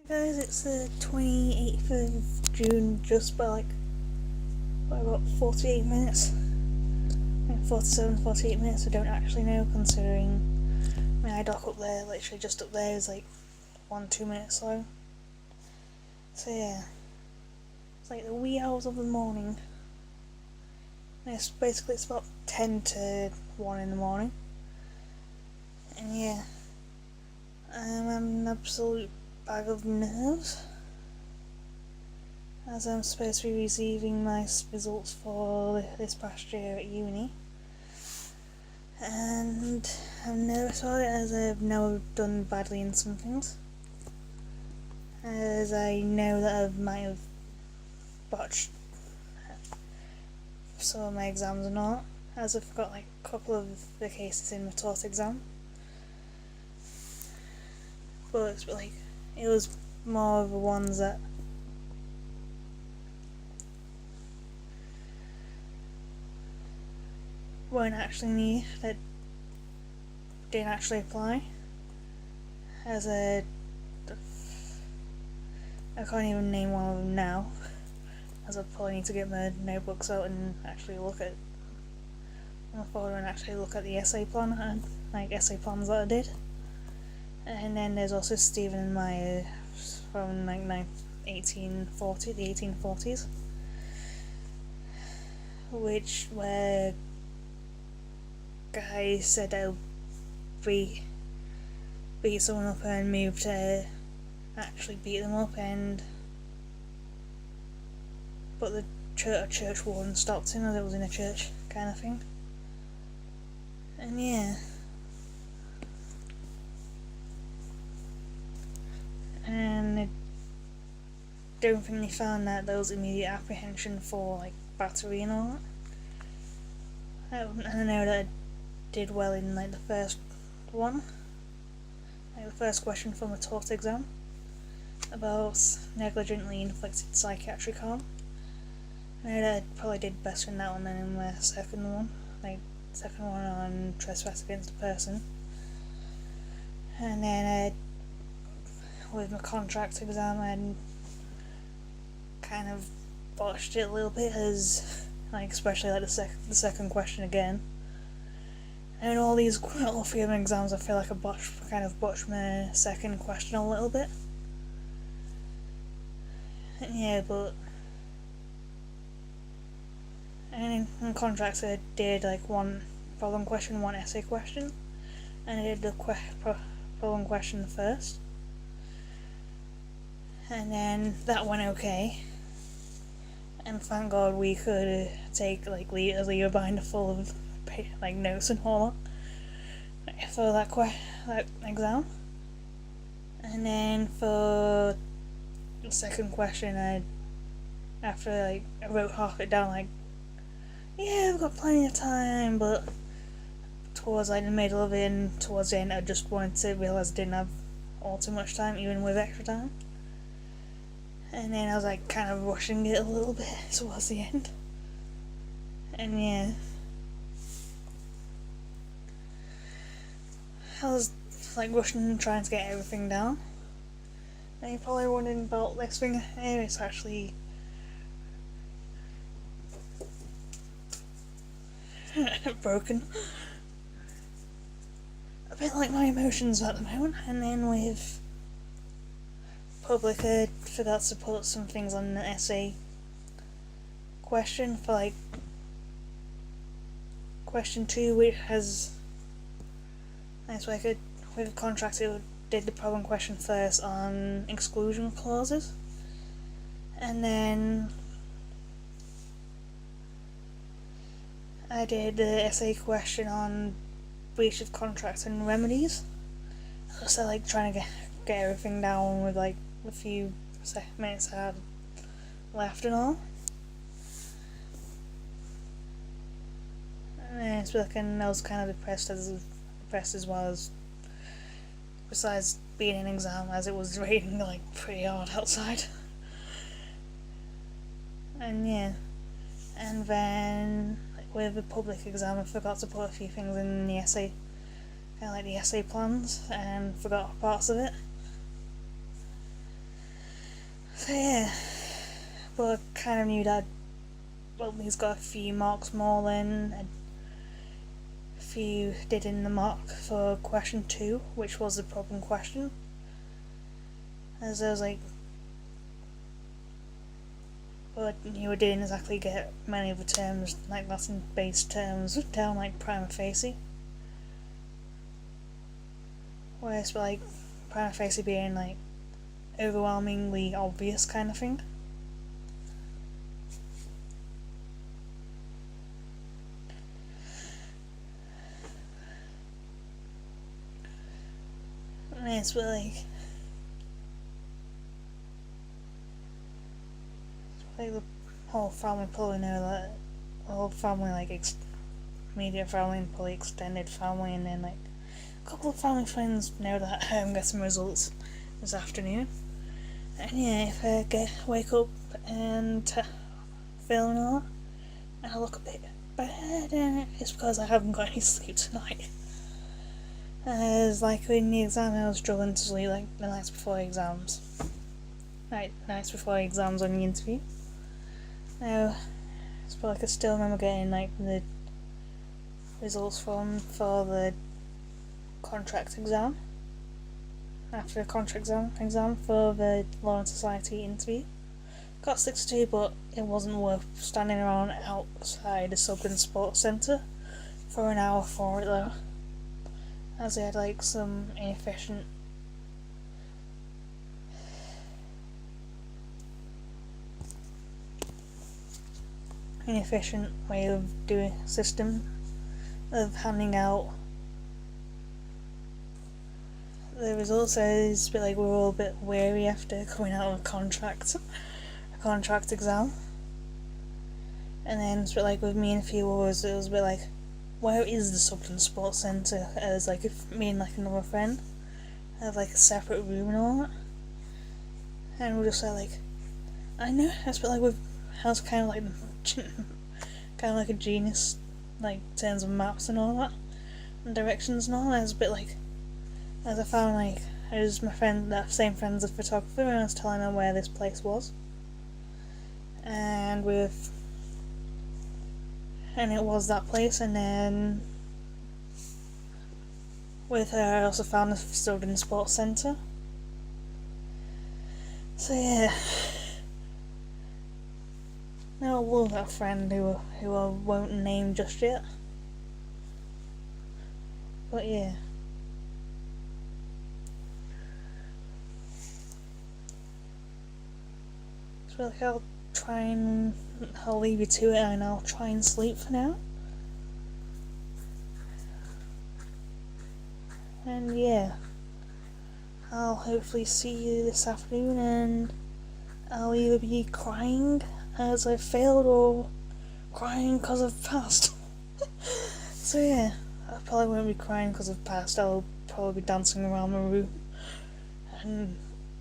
Hi guys, it's the 28th of June, just by about 48 minutes. 47, 48 minutes, I don't actually know, considering my dock up there, literally just up there, is like 1-2 minutes slow. So yeah, it's like the wee hours of the morning. And it's about 10 to 1 in the morning. And yeah, I'm an absolute bag of nerves, as I'm supposed to be receiving my results for this past year at uni. And I'm nervous about it, as I've now done badly in some things. As I know that I might have botched some of my exams or not, as I forgot like a couple of the cases in my taught exam. But it's like, it was more of the ones that weren't actually me, that didn't actually apply. As I can't even name one of them now, as I probably need to get my notebooks out and actually look at my folder and actually look at the essay plan and like essay plans that I did. And then there's also Stephen and Meyer from like 1840, the 1840s, where guy said I'll beat someone up and move to actually beat them up, but the church warden stopped him, as it was in a church kind of thing. And yeah, and I don't think they found that there was immediate apprehension for like battery and all that. I know that I did well in like the first one, like the first question from a taught exam about negligently inflicted psychiatric harm. I know that I probably did better in that one than in the second one, on trespass against a person. And then with my contract exam, I kind of botched it a little bit, as like especially like the second question again. And all three of my exams, I feel like I botched my second question a little bit. And yeah, but and in contracts I did like one problem question, one essay question, and I did the problem question first, and then that went okay. And thank God we could take like a leave binder full of like notes and all that for that exam. And then for the second question, I wrote half it down, like, yeah, I've got plenty of time, but towards like the middle of it and towards the end, I just wanted to realise I didn't have all too much time, even with extra time. And then I was like kind of rushing it a little bit towards the end. And yeah, I was like rushing and trying to get everything down. And you're probably wondering about this thing here. It's actually broken. A bit like my emotions at the moment. And then with public, I forgot to put some things on the essay question for like question 2, which has that's why I could with contracts it did the problem question first on exclusion clauses, and then I did the essay question on breach of contract and remedies. So like trying to get everything down with like a few minutes I had left and all. And it's like, I was kind of depressed as well, as besides being an exam, as it was raining like pretty hard outside. And yeah, and then like, with the public exam, I forgot to put a few things in the essay, kind of like the essay plans, and forgot parts of it. So yeah, but I kind of knew that, well, he's got a few marks more than a few did in the mark for question 2, which was the problem question. As I was like, but you didn't exactly get many of the terms, like Latin based terms, down like prima facie. Whereas like prima facie being like overwhelmingly obvious kind of thing. And it's like the whole family probably know that, the whole family like immediate family and probably extended family, and then like a couple of family friends know that I'm getting results this afternoon. And yeah, if I wake up and feeling all that, and I look a bit bad, it's because I haven't got any sleep tonight. As like in the exam, I was struggling to sleep like the nights before exams. Nights before exams on the interview. Now, it's like I still remember getting like the results for the contract exam. After the contract exam for the Law and Society interview. Got 62, but it wasn't worth standing around outside the Subland Sports Centre for an hour for it though, as they had like some inefficient way of doing system of handing out the results. So it's a bit like we're all a bit weary after coming out of a contract exam. And then it's a bit like with me and a few others, it was a bit like, where is the Subland Sports Centre? As like if me and like another friend have like a separate room and all that. And we're just like, I know, it's a bit like with how's kind of like kind of like a genius, like in terms of maps and all that, and directions and all that. It's a bit like, as I found like, I was my friend, that same friend's a photographer, and I was telling her where this place was. And it was that place, and then with her I also found the Subland Sports Centre. So yeah. Now I love that friend who I won't name just yet. But yeah. So like I'll leave you to it, and I'll try and sleep for now. And yeah, I'll hopefully see you this afternoon, and I'll either be crying as I failed or crying because I've passed. So yeah, I probably won't be crying because I've passed. I'll probably be dancing around my room and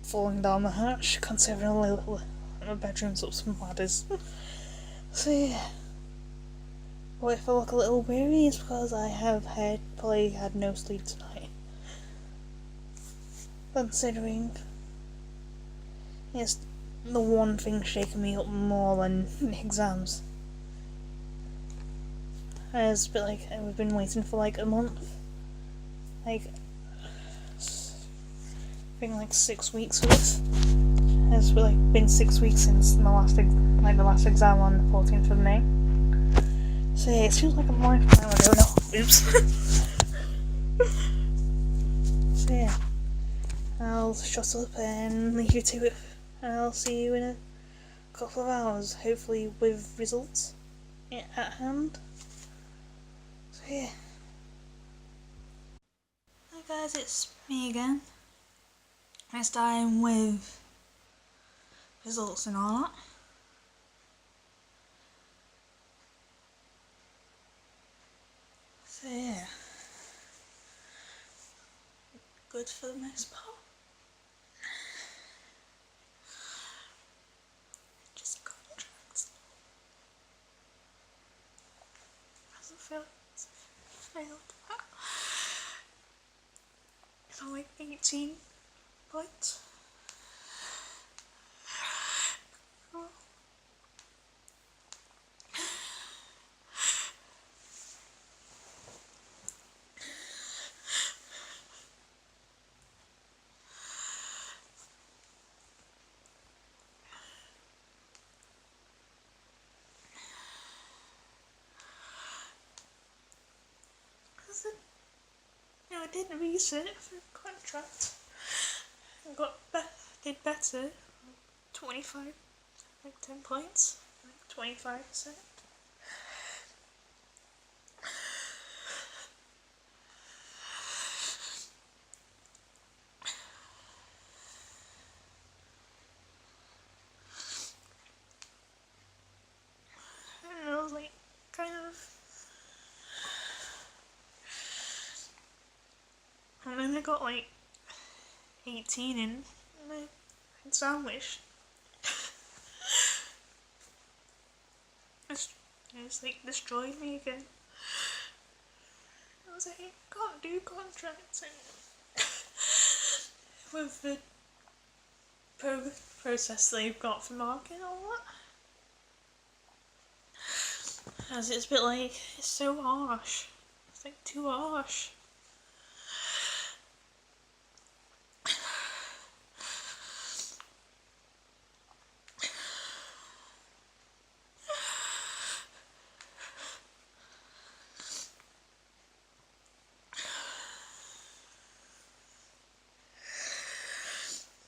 falling down the hatch, considering my bedroom's up some ladders. So yeah. But if I look a little weary, it's because I have probably had no sleep tonight. Considering it's the one thing shaking me up more than exams. It's a bit like we've been waiting for like a month. Like, I think like 6 weeks for this. It's like been 6 weeks since the last exam on the 14th of May. So yeah, it seems like a lifetime ago now. Oops. So yeah, I'll shut up and leave you to it, and I'll see you in a couple of hours, hopefully with results at hand. So yeah. Hi guys, it's me again. This time with results and all that. So yeah, good for the most part. Just contracts. Doesn't feel it's failed. It's only 18 points. I did resit for contract. I did better. 25, like 10 points, like 25%. And I was like, kind of. And then I got like 18 in my sandwich. It's like destroyed me again. I was like, I can't do contracts and with the process they've got for marking and all that. As it's a bit like, it's so harsh. It's like too harsh.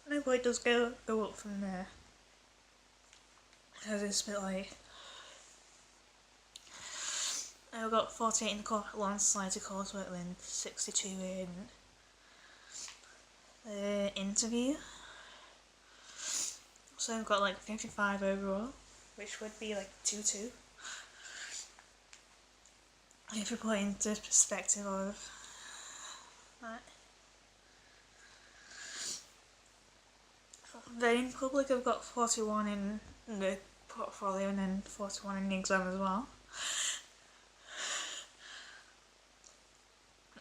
No boy does go up from there. As it's a bit like, I've got 48 in the alongside the coursework, then 62 in the interview. So I've got like 55 overall, which would be like 2-2. If you put it into perspective of that. Then in public I've got 41 in the portfolio and then 41 in the exam as well.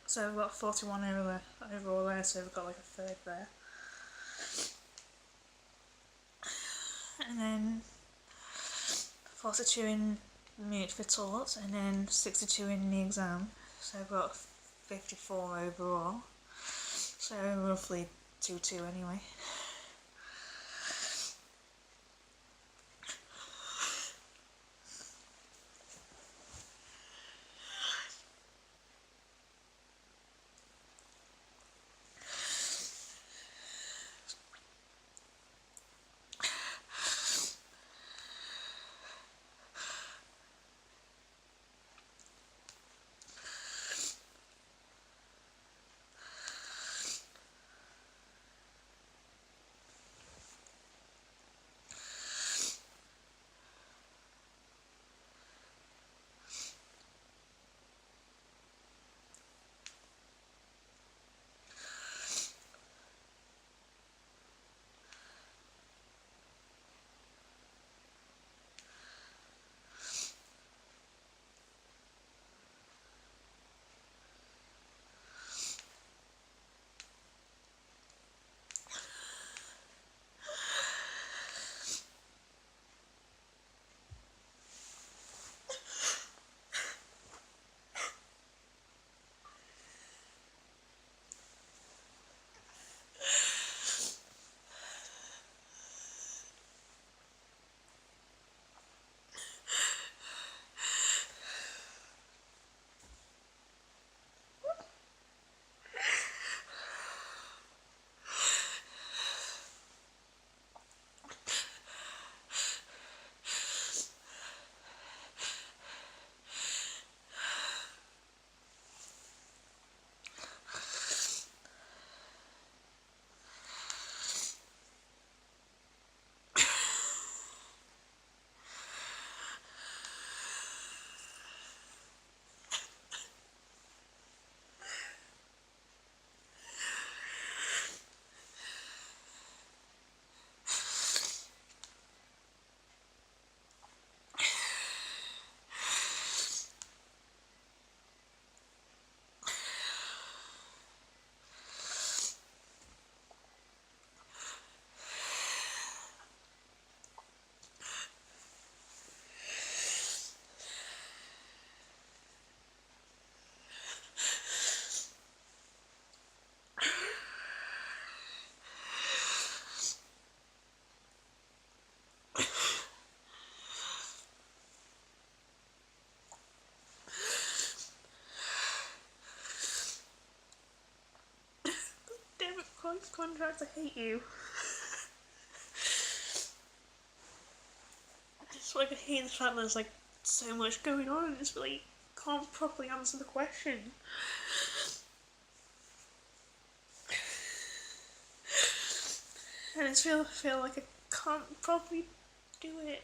So I've got 41 overall there, so I've got like a third there. And then 42 in minute for taught, and then 62 in the exam. So I've got 54 overall. So roughly 2-2 anyway. this contract, I hate you. It's like I hate the fact there's like so much going on and it's really can't properly answer the question. And I just feel like I can't properly do it.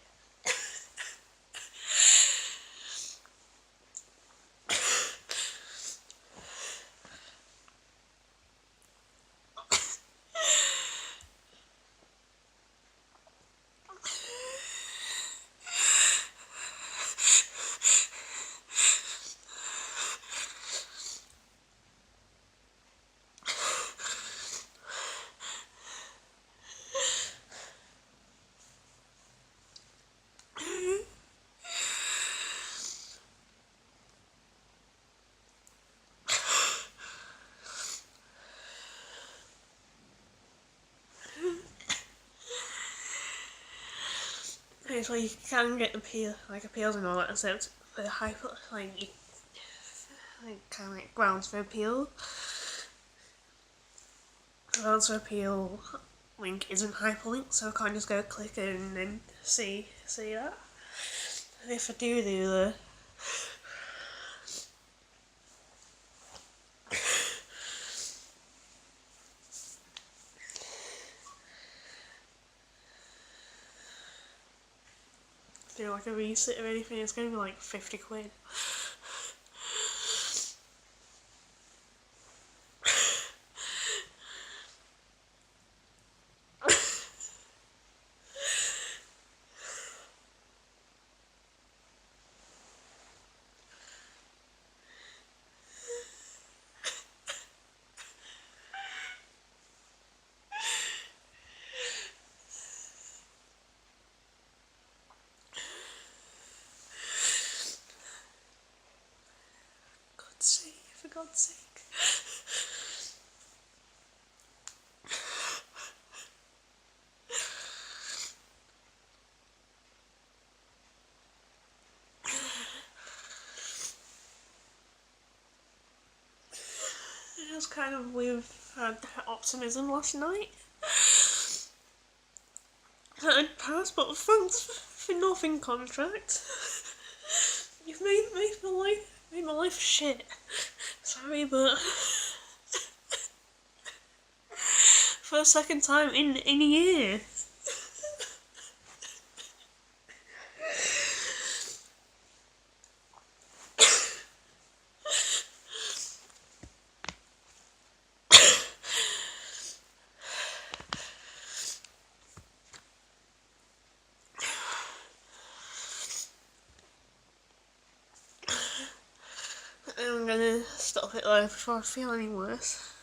So you can get appeals and all that, except the you kind of like grounds for appeal. Grounds for appeal link isn't hyperlinked, so I can't just go click it and then see that. And if I do the like a reset or anything, it's going to be like 50 quid. For God's sake. I was kind of with optimism last night. I'd passed, but thanks for nothing contract. You've made my life shit. Sorry, but for the second time in a year. I'm gonna stop it though before I feel any worse.